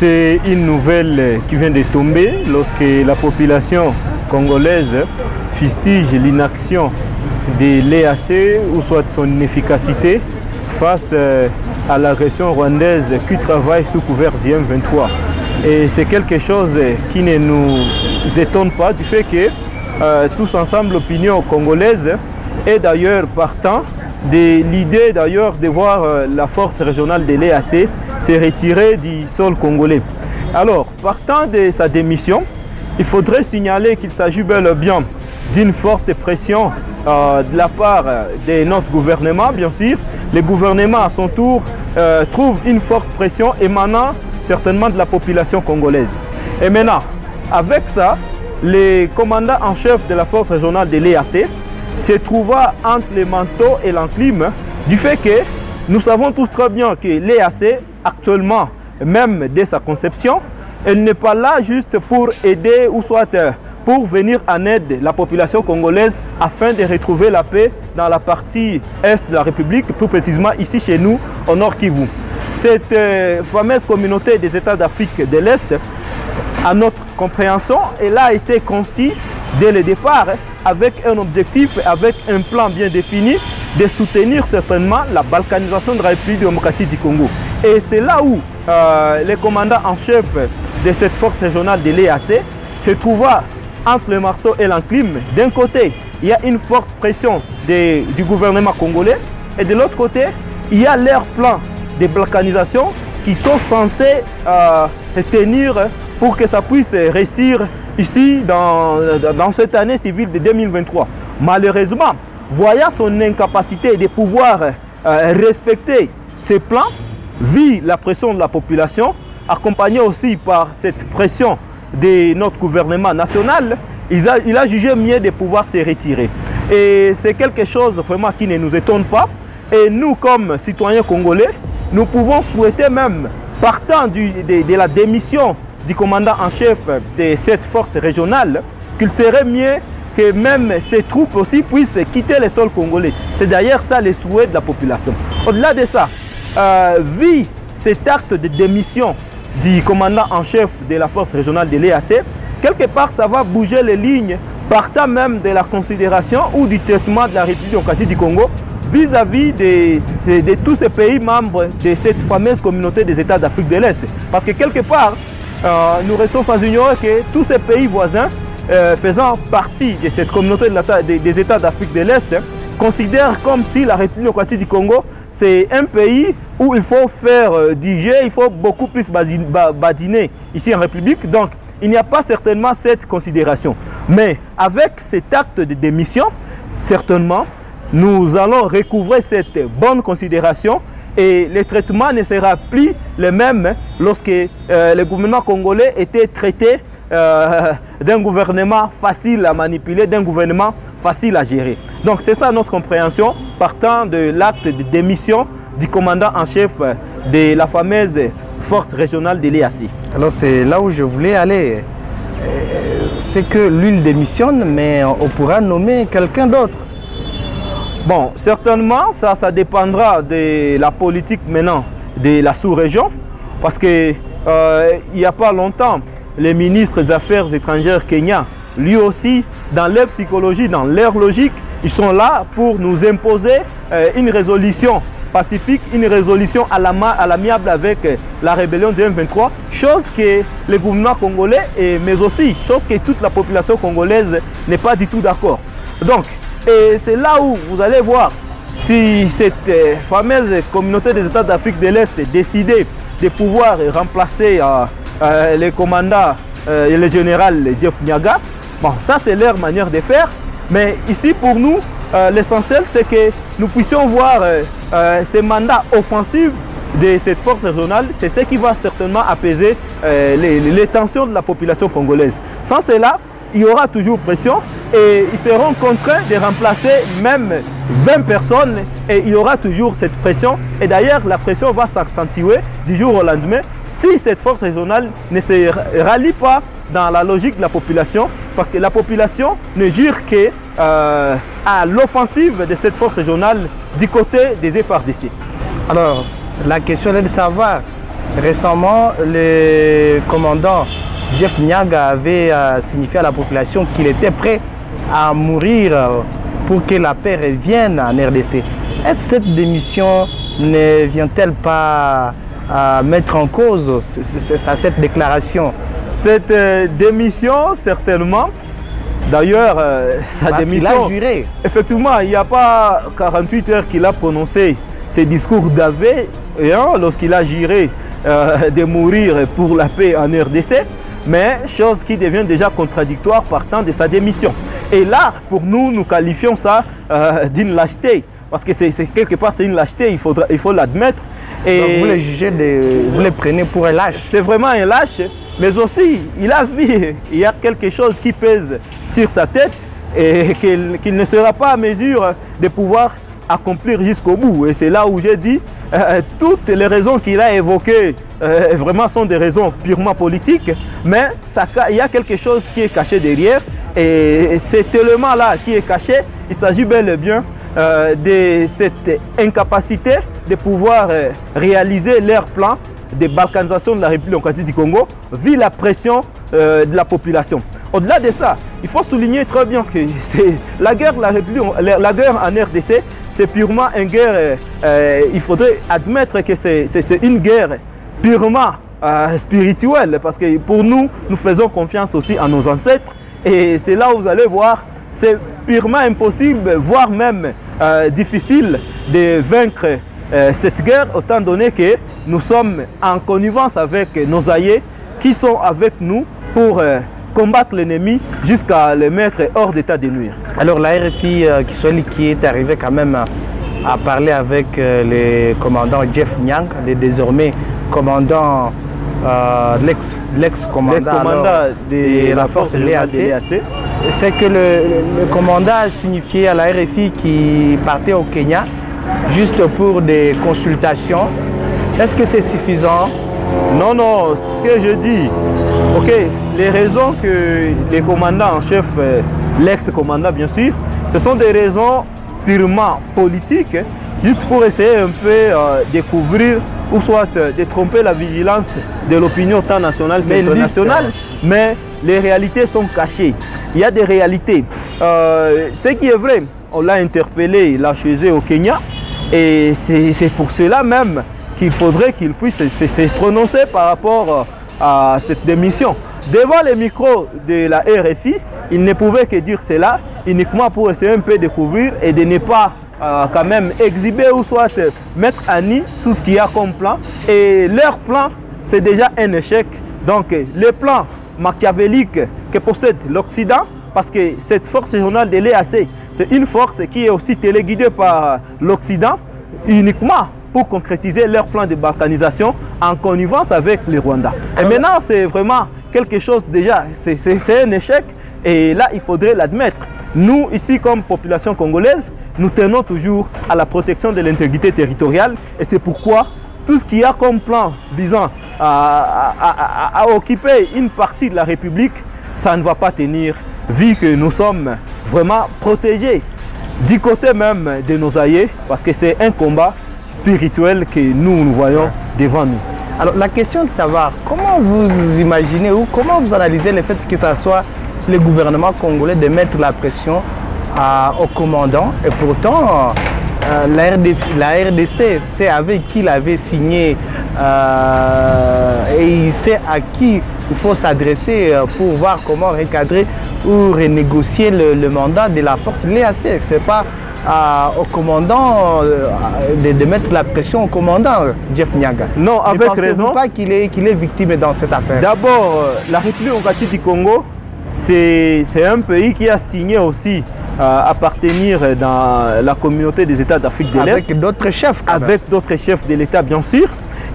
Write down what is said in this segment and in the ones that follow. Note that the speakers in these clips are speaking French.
C'est une nouvelle qui vient de tomber lorsque la population congolaise fustige l'inaction de l'EAC ou soit son inefficacité face à l'agression rwandaise qui travaille sous couvert du M23. Et c'est quelque chose qui ne nous étonne pas du fait que tous ensemble l'opinion congolaise est d'ailleurs partant de l'idée d'ailleurs de voir la force régionale de l'EAC se retirer du sol congolais. Alors, partant de sa démission, il faudrait signaler qu'il s'agit bel et bien d'une forte pression de la part de notre gouvernement, bien sûr. Le gouvernement, à son tour, trouve une forte pression émanant certainement de la population congolaise. Et maintenant, avec ça, le commandant en chef de la force régionale de l'EAC se trouva entre les manteaux et l'enclume du fait que nous savons tous très bien que l'EAC, actuellement, même dès sa conception, elle n'est pas là juste pour aider ou soit pour venir en aide la population congolaise afin de retrouver la paix dans la partie est de la République, plus précisément ici chez nous, au Nord Kivu. Cette fameuse communauté des États d'Afrique de l'Est, à notre compréhension, elle a été conçue dès le départ avec un objectif, avec un plan bien défini de soutenir certainement la balkanisation de la République démocratique du Congo. Et c'est là où le commandant en chef de cette force régionale de l'EAC se trouva entre le marteau et l'enclume. D'un côté, il y a une forte pression du gouvernement congolais et de l'autre côté, il y a leur plan de balkanisation qui sont censés tenir pour que ça puisse réussir ici dans cette année civile de 2023. Malheureusement, voyant son incapacité de pouvoir respecter ces plans, vu la pression de la population, accompagnée aussi par cette pression de notre gouvernement national, il a jugé mieux de pouvoir se retirer. Et c'est quelque chose vraiment qui ne nous étonne pas. Et nous, comme citoyens congolais, nous pouvons souhaiter même, partant de la démission du commandant en chef de cette force régionale, qu'il serait mieux que même ces troupes aussi puissent quitter le sol congolais. C'est d'ailleurs ça le souhait de la population. Au-delà de ça, vu cet acte de démission du commandant en chef de la force régionale de l'EAC, quelque part ça va bouger les lignes partant même de la considération ou du traitement de la République démocratique du Congo vis-à-vis de tous ces pays membres de cette fameuse communauté des États d'Afrique de l'Est. Parce que quelque part, nous restons sans ignorer que tous ces pays voisins faisant partie de cette communauté des États d'Afrique de l'Est considèrent comme si la République démocratique du Congo c'est un pays où il faut faire du jeu, il faut beaucoup plus badiner ici en République. Donc, il n'y a pas certainement cette considération. Mais avec cet acte de démission, certainement, nous allons recouvrer cette bonne considération et le traitement ne sera plus le même lorsque le gouvernement congolais était traité d'un gouvernement facile à manipuler, d'un gouvernement facile à gérer. Donc c'est ça notre compréhension partant de l'acte de démission du commandant en chef de la fameuse force régionale de l'EAC. Alors c'est là où je voulais aller. C'est que lui démissionne, mais on pourra nommer quelqu'un d'autre. Bon, certainement, ça dépendra de la politique maintenant de la sous-région, parce que il n'y a pas longtemps, les ministres des Affaires étrangères kenyans, lui aussi, dans leur psychologie, dans leur logique, ils sont là pour nous imposer une résolution pacifique, une résolution à l'amiable avec la rébellion du M23, chose que le gouvernement congolais, mais aussi chose que toute la population congolaise n'est pas du tout d'accord. Donc, et c'est là où vous allez voir si cette fameuse communauté des États d'Afrique de l'Est est décidée de pouvoir remplacer le commandant et le général Jeff Nyaga. Bon, ça c'est leur manière de faire, mais ici pour nous, l'essentiel c'est que nous puissions voir ces mandats offensifs de cette force régionale, c'est ce qui va certainement apaiser les tensions de la population congolaise. Sans cela, il y aura toujours pression et ils seront contraints de remplacer même 20 personnes et il y aura toujours cette pression. Et d'ailleurs, la pression va s'accentuer du jour au lendemain si cette force régionale ne se rallie pas dans la logique de la population, parce que la population ne jure que à l'offensive de cette force régionale du côté des FARDC. Alors, la question est de savoir récemment, le commandant Jeff Nyaga avait signifié à la population qu'il était prêt à mourir pour que la paix revienne en RDC. Est-ce que cette démission ne vient-elle pas mettre en cause cette déclaration? Cette démission, certainement. D'ailleurs, sa démission, il a juré. Effectivement, il n'y a pas 48 heures qu'il a prononcé ses discours d'avant lorsqu'il a juré de mourir pour la paix en RDC, mais chose qui devient déjà contradictoire partant de sa démission. Et là, pour nous, nous qualifions ça d'une lâcheté, parce que c'est quelque part c'est une lâcheté, il faut l'admettre. Et donc vous le jugez, vous le prenez pour un lâche? C'est vraiment un lâche, mais aussi il a vu il y a quelque chose qui pèse sur sa tête et qu'il ne sera pas à mesure de pouvoir accomplir jusqu'au bout. Et c'est là où j'ai dit toutes les raisons qu'il a évoquées vraiment sont des raisons purement politiques, mais il y a quelque chose qui est caché derrière, et cet élément-là qui est caché, il s'agit bel et bien de cette incapacité de pouvoir réaliser leur plan de balkanisation de la République démocratique du Congo, vu la pression de la population. Au-delà de ça, il faut souligner très bien que la guerre en RDC, c'est purement une guerre, il faudrait admettre que c'est une guerre purement spirituelle, parce que pour nous, nous faisons confiance aussi à nos ancêtres, et c'est là où vous allez voir, c'est purement impossible, voire même difficile de vaincre cette guerre, autant donné que nous sommes en connivence avec nos alliés qui sont avec nous pour combattre l'ennemi jusqu'à le mettre hors d'état de nuire. Alors la RFI qui est arrivé quand même à parler avec le commandant Jeff Nyang, le désormais commandant, l'ex-commandant de la force LAC. C'est que le commandant a signifié à la RFI qu'il partait au Kenya juste pour des consultations. Est-ce que c'est suffisant? Non, non, ce que je dis, ok, les raisons que les commandants en chef, l'ex-commandant bien sûr, ce sont des raisons purement politiques, juste pour essayer un peu de couvrir ou soit de tromper la vigilance de l'opinion tant nationale qu'internationale, mais les réalités sont cachées. Il y a des réalités. Ce qui est vrai, on l'a interpellé, l'a chez au Kenya, et c'est pour cela même qu'il faudrait qu'il puisse se prononcer par rapport à cette démission. Devant les micros de la RFI, il ne pouvait que dire cela uniquement pour essayer un peu de couvrir et de ne pas quand même exhiber ou soit mettre à nu tout ce qu'il y a comme plan. Et leur plan, c'est déjà un échec. Donc le plan machiavélique que possède l'Occident, parce que cette force régionale de l'EAC, c'est une force qui est aussi téléguidée par l'Occident uniquement pour concrétiser leur plan de balkanisation en connivence avec le Rwanda. Et maintenant, c'est vraiment quelque chose déjà, c'est un échec, et là, il faudrait l'admettre. Nous, ici, comme population congolaise, nous tenons toujours à la protection de l'intégrité territoriale, et c'est pourquoi tout ce qu'il y a comme plan visant à occuper une partie de la République, ça ne va pas tenir, vu que nous sommes vraiment protégés du côté même de nos alliés, parce que c'est un combat spirituel que nous voyons devant nous. Alors la question de savoir comment vous imaginez ou comment vous analysez le fait que ce soit le gouvernement congolais de mettre la pression au commandant, et pourtant la RDC c'est avec qui il avait signé et il sait à qui il faut s'adresser pour voir comment recadrer ou renégocier le mandat de la force LAC. C'est pas au commandant de mettre la pression au commandant Jeff Nyaga. Non, avec raison. Pas qu'il est victime dans cette affaire. D'abord, la République démocratique du Congo, c'est un pays qui a signé aussi appartenir dans la communauté des États d'Afrique de l'Est. Avec d'autres chefs. Avec d'autres chefs de l'État, bien sûr.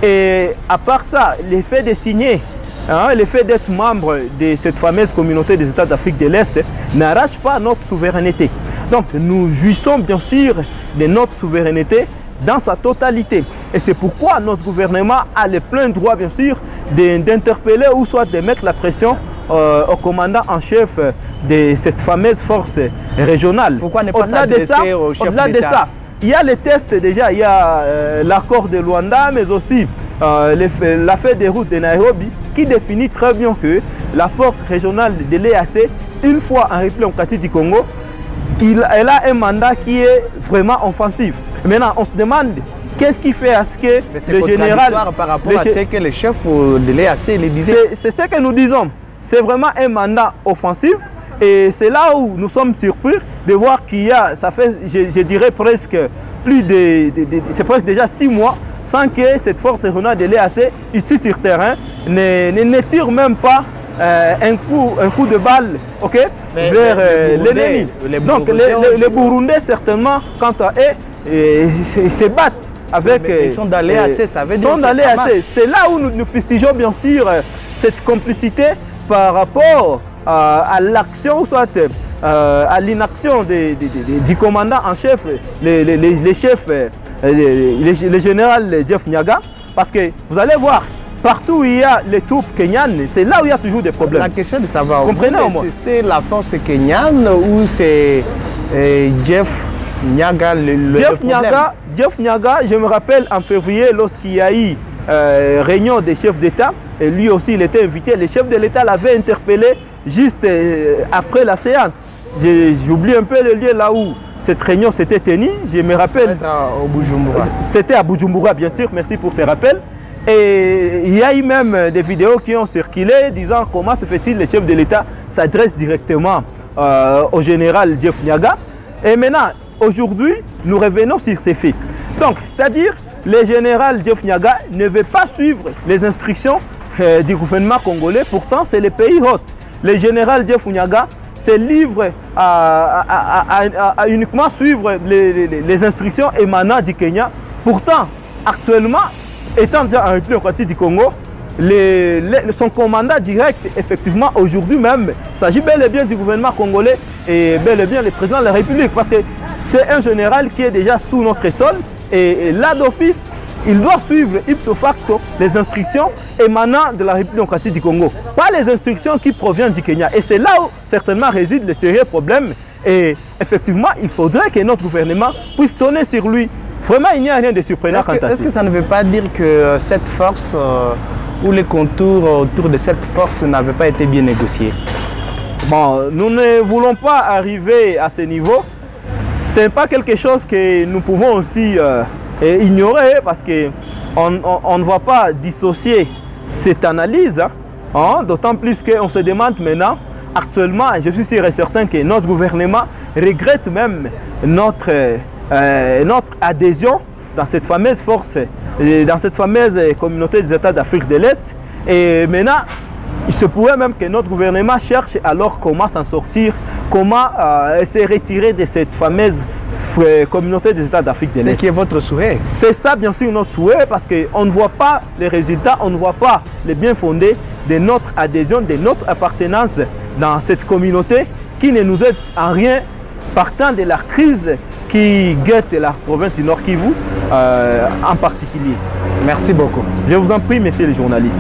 Et à part ça, l'effet de signer, l'effet d'être membre de cette fameuse communauté des États d'Afrique de l'Est n'arrache pas notre souveraineté. Donc nous jouissons bien sûr de notre souveraineté dans sa totalité. Et c'est pourquoi notre gouvernement a le plein droit bien sûr d'interpeller ou soit de mettre la pression au commandant en chef de cette fameuse force régionale. Pourquoi ne pas s'adresser au chef d'État? Il y a les tests déjà, il y a l'accord de Luanda, mais aussi l'affaire des routes de Nairobi, qui définit très bien que la force régionale de l'EAC, une fois en République démocratique du Congo, elle a un mandat qui est vraiment offensif. Maintenant, on se demande qu'est-ce qui fait à ce que le général... par rapport à ce que les chefs de l'EAC les disaient. C'est ce que nous disons. C'est vraiment un mandat offensif. Et c'est là où nous sommes surpris de voir qu'il y a, ça fait, je dirais presque plus c'est presque déjà 6 mois sans que cette force régionale de l'EAC, ici sur terrain, ne tire même pas un coup de balle, okay, vers l'ennemi. Donc les Burundais, certainement, quant à eux, se battent avec... Ils sont dans l'EAC, ça veut dire... C'est là où nous fustigeons bien sûr cette complicité par rapport à l'action, soit à l'inaction du commandant en chef, les chefs, le général Jeff Nyaga, parce que vous allez voir, partout où il y a les troupes kenyanes, c'est là où il y a toujours des problèmes. La question de savoir, comprenez-moi, c'est la force kenyane ou c'est Jeff Nyaga Jeff Nyaga, je me rappelle en février, lorsqu'il y a eu réunion des chefs d'État, et lui aussi il était invité, les chefs de l'État l'avaient interpellé juste après la séance. J'oublie un peu le lieu là où cette réunion s'était tenue, je me rappelle. C'était à Bujumbura, bien sûr, merci pour ces rappels. Et il y a eu même des vidéos qui ont circulé disant comment se fait-il les chefs de l'État s'adressent directement au général Jeff Nyaga. Et maintenant, aujourd'hui, nous revenons sur ces faits. Donc, c'est-à-dire, le général Jeff Nyaga ne veut pas suivre les instructions du gouvernement congolais, pourtant c'est le pays hôte. Le général Jeff Nyaga se livre à uniquement suivre les instructions émanant du Kenya. Pourtant, actuellement, étant déjà en République démocratique du Congo, son commandant direct, effectivement, aujourd'hui même, s'agit bel et bien du gouvernement congolais et bel et bien le président de la République, parce que c'est un général qui est déjà sous notre sol et là d'office, il doit suivre ipso facto les instructions émanant de la République démocratique du Congo, pas les instructions qui proviennent du Kenya. Et c'est là où certainement réside le sérieux problème. Et effectivement, il faudrait que notre gouvernement puisse donner sur lui. Vraiment, il n'y a rien de surprenant quant à ça. Est-ce que ça ne veut pas dire que cette force ou les contours autour de cette force n'avaient pas été bien négociés? Bon, nous ne voulons pas arriver à ce niveau. Ce n'est pas quelque chose que nous pouvons aussi ignorer parce qu'on ne va pas dissocier cette analyse. Hein, d'autant plus qu'on se demande maintenant, actuellement, je suis sûr et certain que notre gouvernement regrette même notre adhésion dans cette fameuse force, dans cette fameuse communauté des États d'Afrique de l'Est. Et maintenant, il se pourrait même que notre gouvernement cherche alors comment s'en sortir, comment se retirer de cette fameuse communauté des États d'Afrique de l'Est. C'est qui est votre souhait? C'est ça bien sûr notre souhait, parce qu'on ne voit pas les résultats, on ne voit pas les bien fondés de notre adhésion, de notre appartenance dans cette communauté qui ne nous aide en rien, partant de la crise qui guette la province du Nord Kivu en particulier. Merci beaucoup. Je vous en prie, messieurs les journalistes.